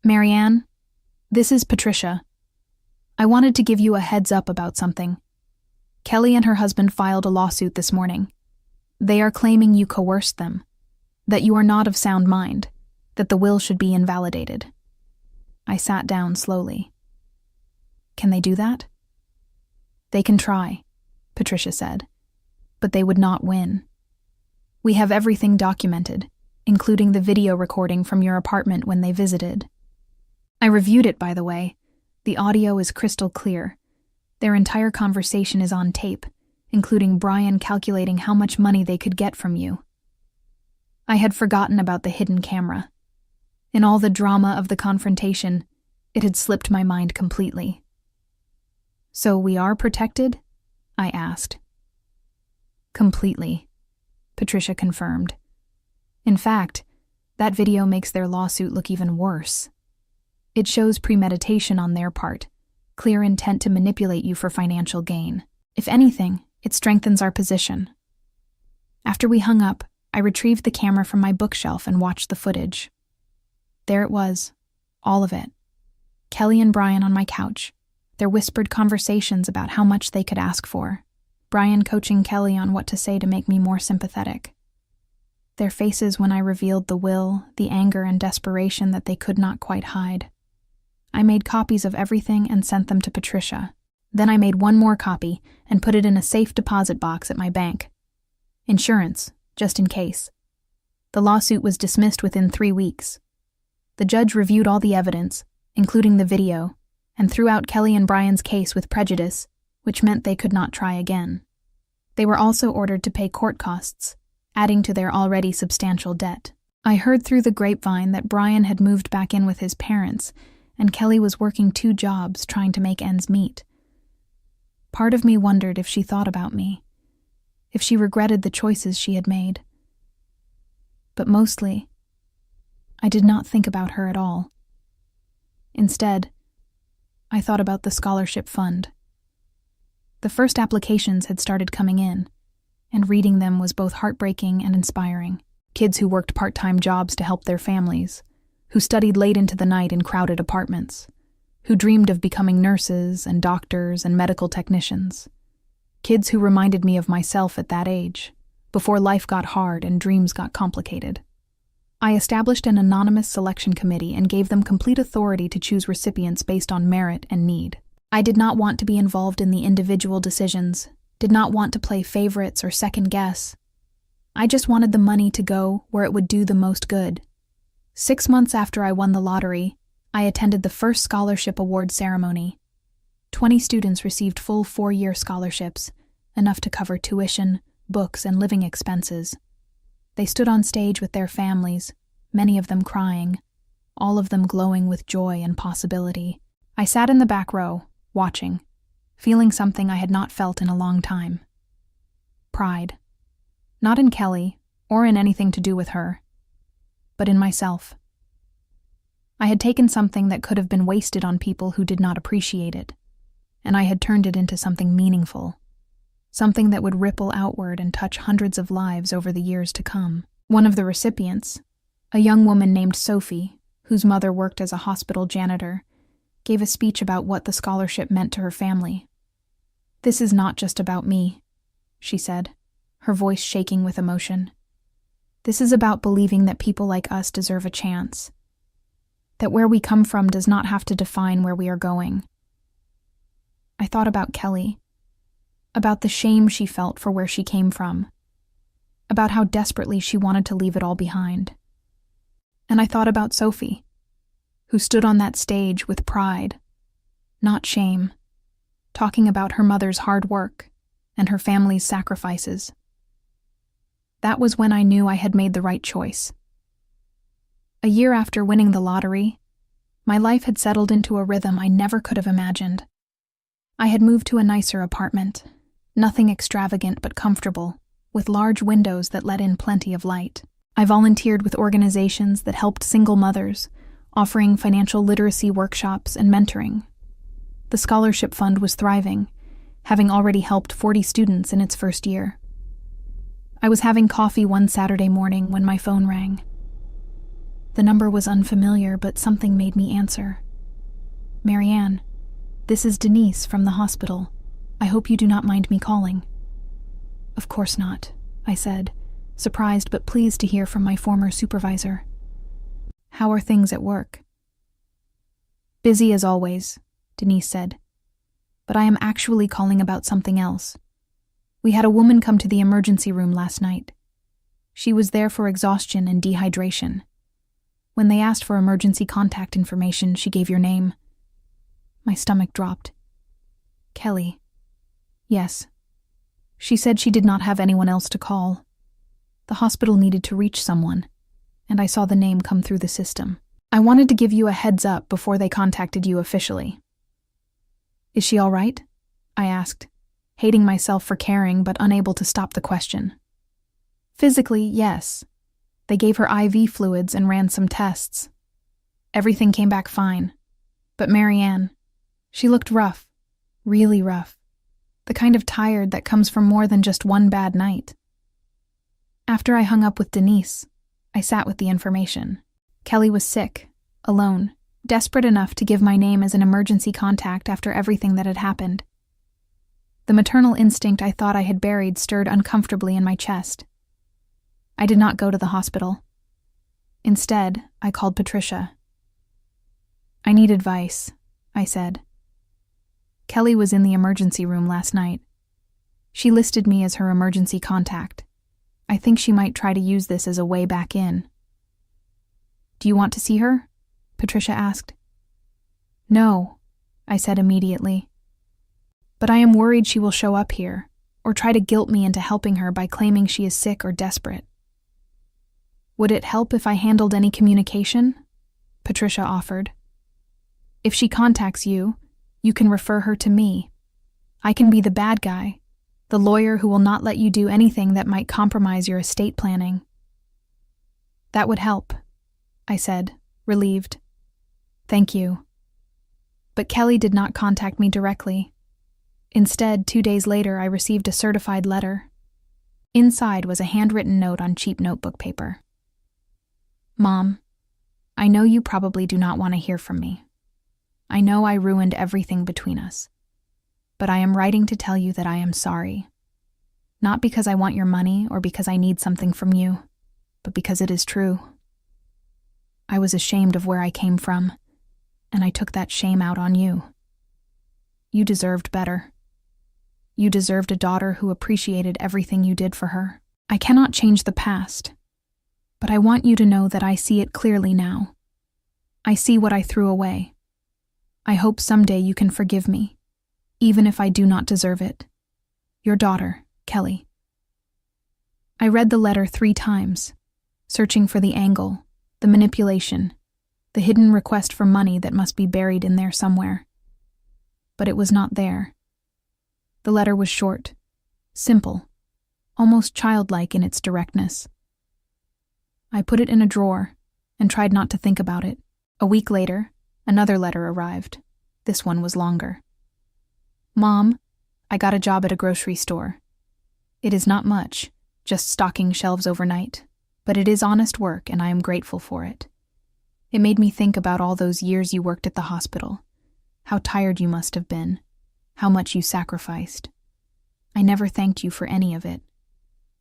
Marianne, this is Patricia. I wanted to give you a heads up about something. Kelly and her husband filed a lawsuit this morning. They are claiming you coerced them, that you are not of sound mind, that the will should be invalidated. I sat down slowly. Can they do that? They can try, Patricia said, but they would not win. We have everything documented, including the video recording from your apartment when they visited. I reviewed it, by the way. The audio is crystal clear. Their entire conversation is on tape, including Brian calculating how much money they could get from you. I had forgotten about the hidden camera. In all the drama of the confrontation, it had slipped my mind completely. "So we are protected?" I asked. "Completely," Patricia confirmed. "In fact, that video makes their lawsuit look even worse. It shows premeditation on their part, clear intent to manipulate you for financial gain. If anything, it strengthens our position." After we hung up, I retrieved the camera from my bookshelf and watched the footage. There it was, all of it. Kelly and Brian on my couch, their whispered conversations about how much they could ask for. Brian coaching Kelly on what to say to make me more sympathetic. Their faces when I revealed the will, the anger and desperation that they could not quite hide. I made copies of everything and sent them to Patricia. Then I made one more copy and put it in a safe deposit box at my bank. Insurance, just in case. The lawsuit was dismissed within 3 weeks. The judge reviewed all the evidence, including the video, and threw out Kelly and Brian's case with prejudice, which meant they could not try again. They were also ordered to pay court costs, adding to their already substantial debt. I heard through the grapevine that Brian had moved back in with his parents, and Kelly was working 2 jobs trying to make ends meet. Part of me wondered if she thought about me, if she regretted the choices she had made. But mostly, I did not think about her at all. Instead, I thought about the scholarship fund. The first applications had started coming in, and reading them was both heartbreaking and inspiring. Kids who worked part-time jobs to help their families, who studied late into the night in crowded apartments, who dreamed of becoming nurses and doctors and medical technicians. Kids who reminded me of myself at that age, before life got hard and dreams got complicated. I established an anonymous selection committee and gave them complete authority to choose recipients based on merit and need. I did not want to be involved in the individual decisions, did not want to play favorites or second guess. I just wanted the money to go where it would do the most good. 6 months after I won the lottery, I attended the first scholarship award ceremony. 20 students received full 4-year scholarships, enough to cover tuition, books, and living expenses. They stood on stage with their families, many of them crying, all of them glowing with joy and possibility. I sat in the back row, watching, feeling something I had not felt in a long time. Pride. Not in Kelly, or in anything to do with her, but in myself. I had taken something that could have been wasted on people who did not appreciate it, and I had turned it into something meaningful, something that would ripple outward and touch hundreds of lives over the years to come. One of the recipients, a young woman named Sophie, whose mother worked as a hospital janitor, gave a speech about what the scholarship meant to her family. "This is not just about me," she said, her voice shaking with emotion. "This is about believing that people like us deserve a chance, that where we come from does not have to define where we are going." I thought about Kelly, about the shame she felt for where she came from, about how desperately she wanted to leave it all behind. And I thought about Sophie, who stood on that stage with pride, not shame, talking about her mother's hard work and her family's sacrifices. That was when I knew I had made the right choice. A year after winning the lottery, my life had settled into a rhythm I never could have imagined. I had moved to a nicer apartment, nothing extravagant but comfortable, with large windows that let in plenty of light. I volunteered with organizations that helped single mothers, offering financial literacy workshops and mentoring. The scholarship fund was thriving, having already helped 40 students in its first year. I was having coffee one Saturday morning when my phone rang. The number was unfamiliar, but something made me answer. "Marianne, this is Denise from the hospital. I hope you do not mind me calling." "Of course not," I said, surprised but pleased to hear from my former supervisor. "How are things at work?" "Busy as always," Denise said. "But I am actually calling about something else. We had a woman come to the emergency room last night. She was there for exhaustion and dehydration. When they asked for emergency contact information, she gave your name." My stomach dropped. "Kelly." "Yes." She said she did not have anyone else to call. The hospital needed to reach someone, and I saw the name come through the system. I wanted to give you a heads up before they contacted you officially. Is she all right? I asked, hating myself for caring but unable to stop the question. Physically, yes. They gave her IV fluids and ran some tests. Everything came back fine. But Marianne, she looked rough, really rough. The kind of tired that comes from more than just one bad night. After I hung up with Denise, I sat with the information. Kelly was sick, alone, desperate enough to give my name as an emergency contact after everything that had happened. The maternal instinct I thought I had buried stirred uncomfortably in my chest. I did not go to the hospital. Instead, I called Patricia. I need advice, I said. Kelly was in the emergency room last night. She listed me as her emergency contact. I think she might try to use this as a way back in. Do you want to see her? Patricia asked. No, I said immediately. But I am worried she will show up here, or try to guilt me into helping her by claiming she is sick or desperate. Would it help if I handled any communication? Patricia offered. If she contacts you, you can refer her to me. I can be the bad guy, the lawyer who will not let you do anything that might compromise your estate planning. That would help, I said, relieved. Thank you. But Kelly did not contact me directly. Instead, 2 days later, I received a certified letter. Inside was a handwritten note on cheap notebook paper. Mom, I know you probably do not want to hear from me. I know I ruined everything between us. But I am writing to tell you that I am sorry. Not because I want your money or because I need something from you, but because it is true. I was ashamed of where I came from, and I took that shame out on you. You deserved better. You deserved a daughter who appreciated everything you did for her. I cannot change the past, but I want you to know that I see it clearly now. I see what I threw away. I hope someday you can forgive me, even if I do not deserve it. Your daughter, Kelly. I read the letter 3 times, searching for the angle, the manipulation, the hidden request for money that must be buried in there somewhere. But it was not there. The letter was short, simple, almost childlike in its directness. I put it in a drawer and tried not to think about it. A week later, another letter arrived. This one was longer. Mom, I got a job at a grocery store. It is not much, just stocking shelves overnight, but it is honest work and I am grateful for it. It made me think about all those years you worked at the hospital, how tired you must have been, how much you sacrificed. I never thanked you for any of it.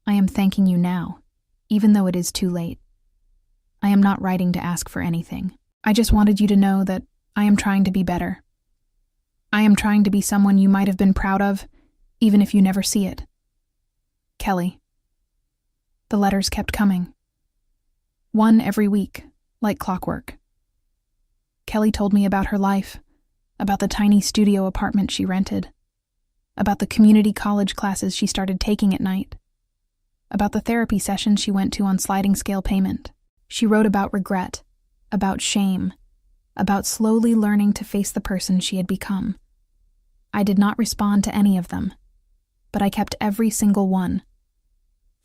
I am thanking you now, even though it is too late. I am not writing to ask for anything. I just wanted you to know that I am trying to be better. I am trying to be someone you might have been proud of, even if you never see it. Kelly. The letters kept coming. One every week, like clockwork. Kelly told me about her life, about the tiny studio apartment she rented, about the community college classes she started taking at night, about the therapy sessions she went to on sliding scale payment. She wrote about regret, about shame, about slowly learning to face the person she had become. I did not respond to any of them, but I kept every single one.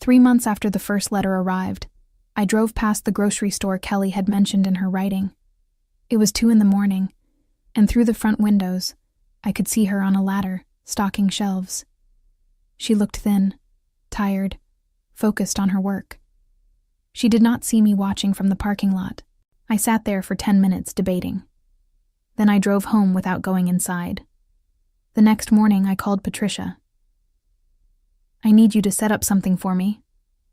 3 months after the first letter arrived, I drove past the grocery store Kelly had mentioned in her writing. It was 2 a.m, and through the front windows, I could see her on a ladder, stocking shelves. She looked thin, tired, focused on her work. She did not see me watching from the parking lot. I sat there for 10 minutes debating. Then I drove home without going inside. The next morning, I called Patricia. I need you to set up something for me,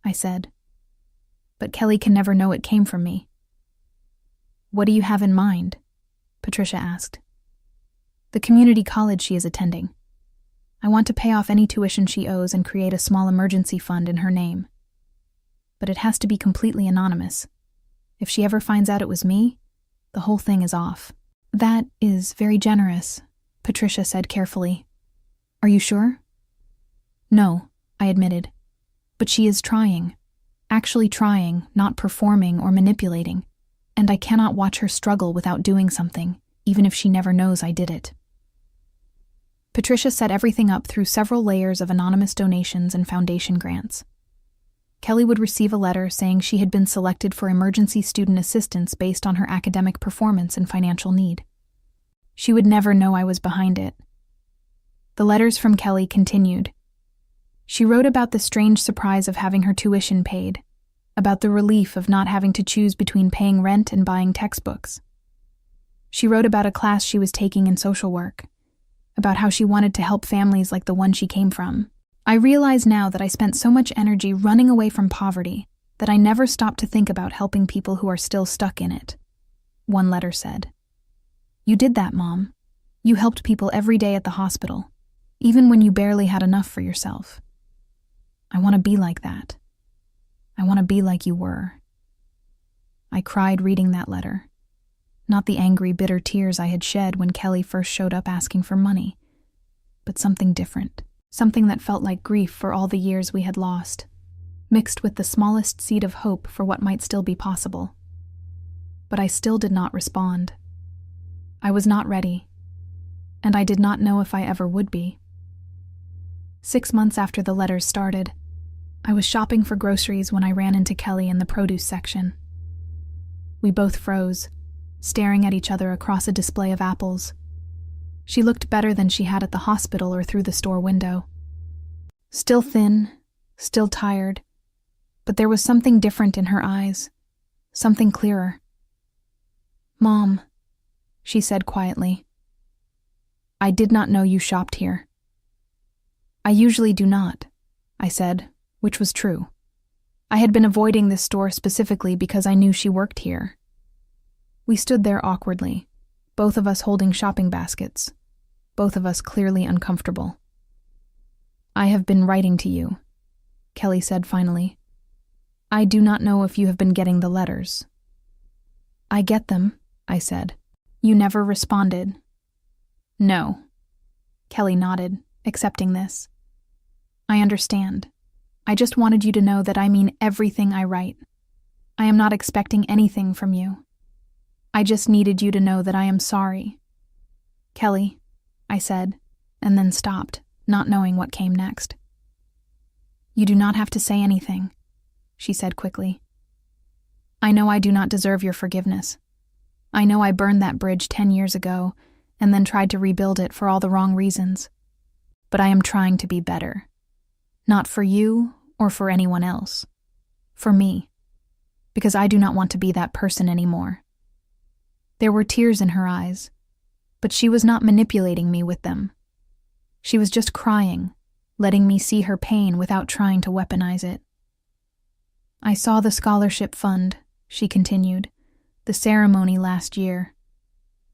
I said. But Kelly can never know it came from me. What do you have in mind? Patricia asked. The community college she is attending. I want to pay off any tuition she owes and create a small emergency fund in her name. But it has to be completely anonymous. If she ever finds out it was me, the whole thing is off. That is very generous, Patricia said carefully. Are you sure? No, I admitted. But she is trying. Actually trying, not performing or manipulating. And I cannot watch her struggle without doing something, even if she never knows I did it. Patricia set everything up through several layers of anonymous donations and foundation grants. Kelly would receive a letter saying she had been selected for emergency student assistance based on her academic performance and financial need. She would never know I was behind it. The letters from Kelly continued. She wrote about the strange surprise of having her tuition paid, about the relief of not having to choose between paying rent and buying textbooks. She wrote about a class she was taking in social work, about how she wanted to help families like the one she came from. I realize now that I spent so much energy running away from poverty that I never stopped to think about helping people who are still stuck in it. One letter said, "You did that, Mom. You helped people every day at the hospital, even when you barely had enough for yourself. I want to be like that. I want to be like you were." I cried reading that letter. Not the angry, bitter tears I had shed when Kelly first showed up asking for money, but something different. Something that felt like grief for all the years we had lost, mixed with the smallest seed of hope for what might still be possible. But I still did not respond. I was not ready, and I did not know if I ever would be. 6 months after the letters started, I was shopping for groceries when I ran into Kelly in the produce section. We both froze, staring at each other across a display of apples. She looked better than she had at the hospital or through the store window. Still thin, still tired, but there was something different in her eyes, something clearer. "Mom," she said quietly, "I did not know you shopped here." "I usually do not," I said, which was true. I had been avoiding this store specifically because I knew she worked here. We stood there awkwardly, both of us holding shopping baskets, both of us clearly uncomfortable. "I have been writing to you," Kelly said finally. "I do not know if you have been getting the letters." "I get them," I said. "You never responded." "No." Kelly nodded, accepting this. "I understand. I just wanted you to know that I mean everything I write. I am not expecting anything from you. I just needed you to know that I am sorry." "Kelly," I said, and then stopped, not knowing what came next. "You do not have to say anything," she said quickly. "I know I do not deserve your forgiveness. I know I burned that bridge 10 years ago and then tried to rebuild it for all the wrong reasons. But I am trying to be better. Not for you or for anyone else. For me. Because I do not want to be that person anymore." There were tears in her eyes, but she was not manipulating me with them. She was just crying, letting me see her pain without trying to weaponize it. "I saw the scholarship fund," she continued, "the ceremony last year.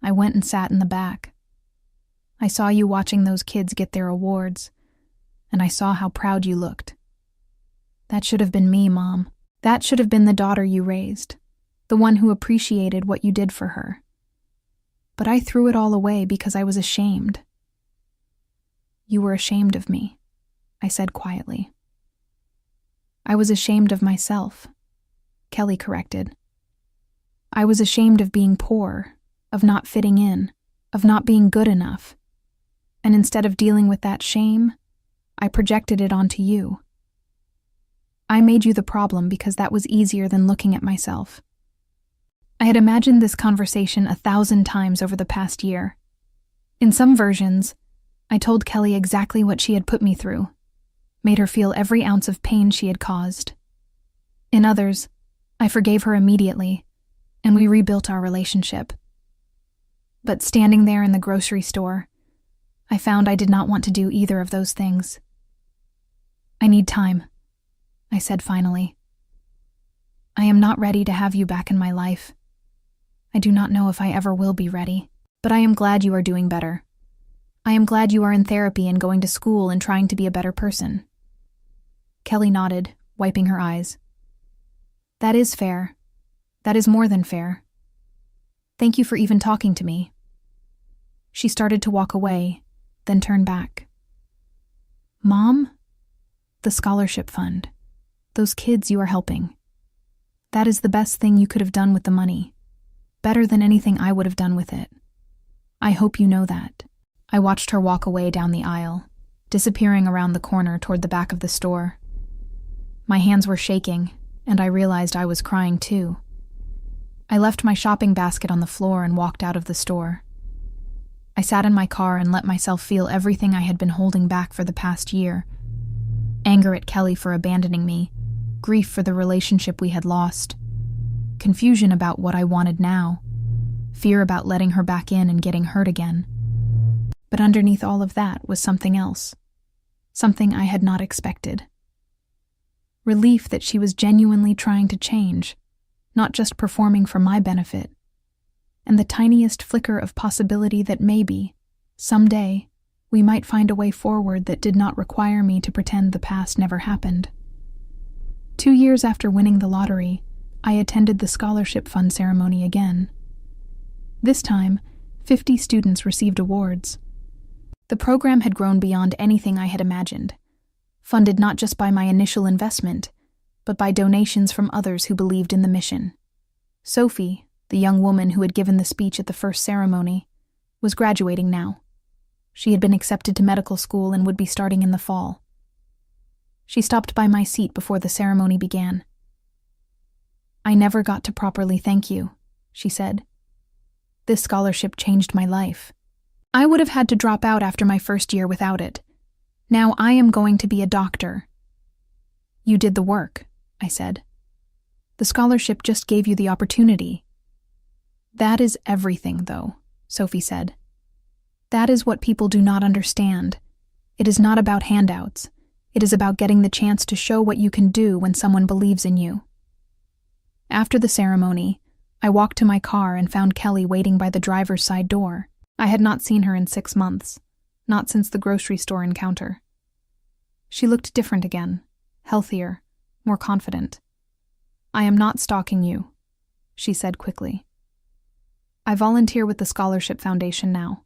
I went and sat in the back. I saw you watching those kids get their awards, and I saw how proud you looked. That should have been me, Mom. That should have been the daughter you raised, the one who appreciated what you did for her. But I threw it all away because I was ashamed." "You were ashamed of me," I said quietly. "I was ashamed of myself," Kelly corrected. "I was ashamed of being poor, of not fitting in, of not being good enough. And instead of dealing with that shame, I projected it onto you. I made you the problem because that was easier than looking at myself." I had imagined this conversation 1,000 times over the past year. In some versions, I told Kelly exactly what she had put me through, made her feel every ounce of pain she had caused. In others, I forgave her immediately, and we rebuilt our relationship. But standing there in the grocery store, I found I did not want to do either of those things. "I need time," I said finally. "I am not ready to have you back in my life. I do not know if I ever will be ready, but I am glad you are doing better. I am glad you are in therapy and going to school and trying to be a better person." Kelly nodded, wiping her eyes. "That is fair. That is more than fair. Thank you for even talking to me." She started to walk away, then turned back. "Mom?" The scholarship fund. Those kids you are helping. That is the best thing you could have done with the money. Better than anything I would have done with it. I hope you know that. I watched her walk away down the aisle, disappearing around the corner toward the back of the store. My hands were shaking, and I realized I was crying too. I left my shopping basket on the floor and walked out of the store. I sat in my car and let myself feel everything I had been holding back for the past year. Anger at Kelly for abandoning me, grief for the relationship we had lost, confusion about what I wanted now, fear about letting her back in and getting hurt again. But underneath all of that was something else, something I had not expected. Relief that she was genuinely trying to change, not just performing for my benefit, and the tiniest flicker of possibility that maybe, someday, we might find a way forward that did not require me to pretend the past never happened. 2 years after winning the lottery, I attended the scholarship fund ceremony again. This time, 50 students received awards. The program had grown beyond anything I had imagined, funded not just by my initial investment, but by donations from others who believed in the mission. Sophie, the young woman who had given the speech at the first ceremony, was graduating now. She had been accepted to medical school and would be starting in the fall. She stopped by my seat before the ceremony began. "I never got to properly thank you," she said. "This scholarship changed my life. I would have had to drop out after my first year without it. Now I am going to be a doctor." "You did the work," I said. "The scholarship just gave you the opportunity." "That is everything, though," Sophie said. "That is what people do not understand. It is not about handouts. It is about getting the chance to show what you can do when someone believes in you." After the ceremony, I walked to my car and found Kelly waiting by the driver's side door. I had not seen her in 6 months, not since the grocery store encounter. She looked different again, healthier, more confident. "I am not stalking you," she said quickly. "I volunteer with the Scholarship Foundation now.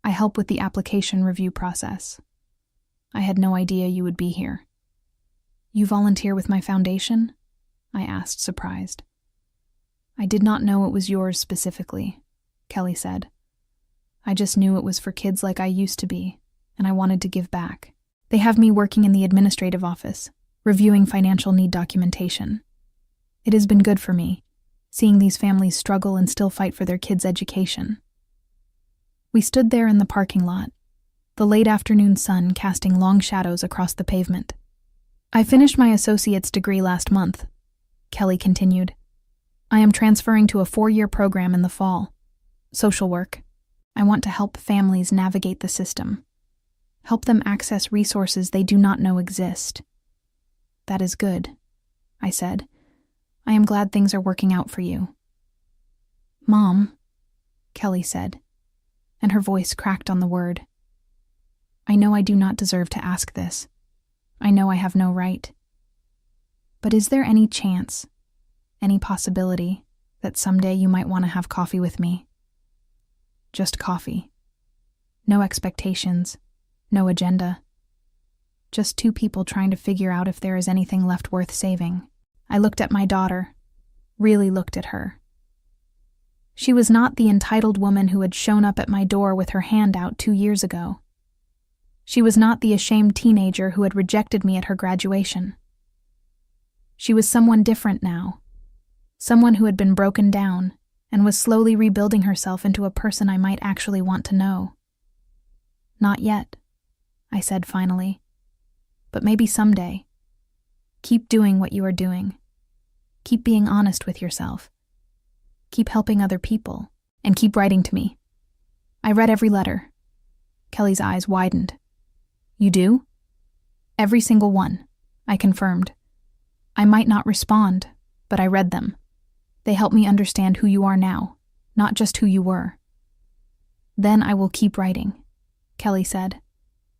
I help with the application review process. I had no idea you would be here." "You volunteer with my foundation?" I asked, surprised. "I did not know it was yours specifically," Kelly said. "I just knew it was for kids like I used to be, and I wanted to give back. They have me working in the administrative office, reviewing financial need documentation. It has been good for me, seeing these families struggle and still fight for their kids' education." We stood there in the parking lot, the late afternoon sun casting long shadows across the pavement. "I finished my associate's degree last month," Kelly continued. "I am transferring to a 4-year program in the fall. Social work. I want to help families navigate the system. Help them access resources they do not know exist." "That is good," I said. "I am glad things are working out for you." "Mom," Kelly said, and her voice cracked on the word. "I know I do not deserve to ask this. I know I have no right. But is there any chance, any possibility, that someday you might want to have coffee with me? Just coffee. No expectations, no agenda. Just 2 people trying to figure out if there is anything left worth saving." I looked at my daughter, really looked at her. She was not the entitled woman who had shown up at my door with her hand out 2 years ago. She was not the ashamed teenager who had rejected me at her graduation. She was someone different now, someone who had been broken down and was slowly rebuilding herself into a person I might actually want to know. "Not yet," I said finally, "but maybe someday. Keep doing what you are doing. Keep being honest with yourself. Keep helping other people, and keep writing to me." I read every letter. Kelly's eyes widened. "You do?" "Every single one," I confirmed. "I might not respond, but I read them. They help me understand who you are now, not just who you were." "Then I will keep writing," Kelly said,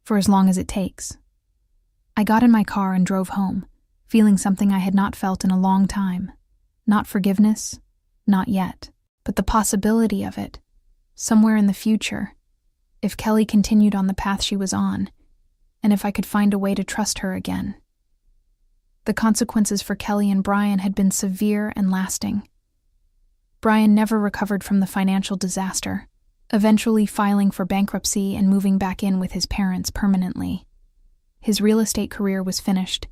"for as long as it takes." I got in my car and drove home, feeling something I had not felt in a long time. Not forgiveness, not yet, but the possibility of it, somewhere in the future, if Kelly continued on the path she was on, and if I could find a way to trust her again. The consequences for Kelly and Brian had been severe and lasting. Brian never recovered from the financial disaster, eventually filing for bankruptcy and moving back in with his parents permanently. His real estate career was finished,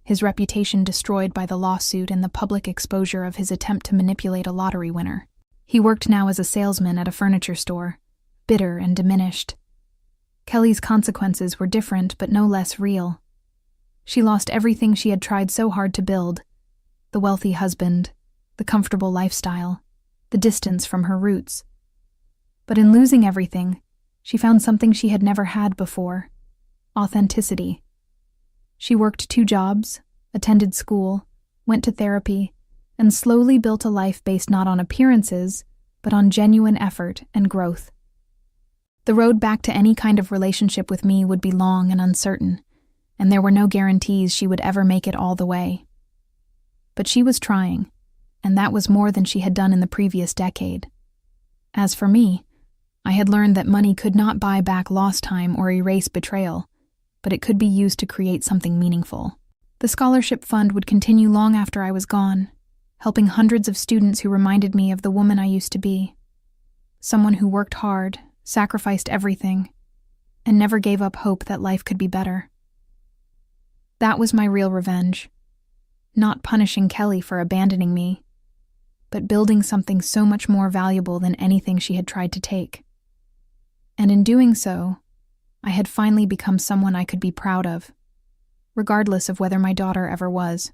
his reputation destroyed by the lawsuit and the public exposure of his attempt to manipulate a lottery winner. He worked now as a salesman at a furniture store, bitter and diminished. Kelly's consequences were different but no less real. She lost everything she had tried so hard to build: the wealthy husband, the comfortable lifestyle, the distance from her roots. But in losing everything, she found something she had never had before: authenticity. She worked 2 jobs, attended school, went to therapy, and slowly built a life based not on appearances, but on genuine effort and growth. The road back to any kind of relationship with me would be long and uncertain, and there were no guarantees she would ever make it all the way. But she was trying, and that was more than she had done in the previous decade. As for me, I had learned that money could not buy back lost time or erase betrayal, but it could be used to create something meaningful. The scholarship fund would continue long after I was gone, helping hundreds of students who reminded me of the woman I used to be. Someone who worked hard, sacrificed everything, and never gave up hope that life could be better. That was my real revenge. Not punishing Kelly for abandoning me, but building something so much more valuable than anything she had tried to take. And in doing so, I had finally become someone I could be proud of, regardless of whether my daughter ever was.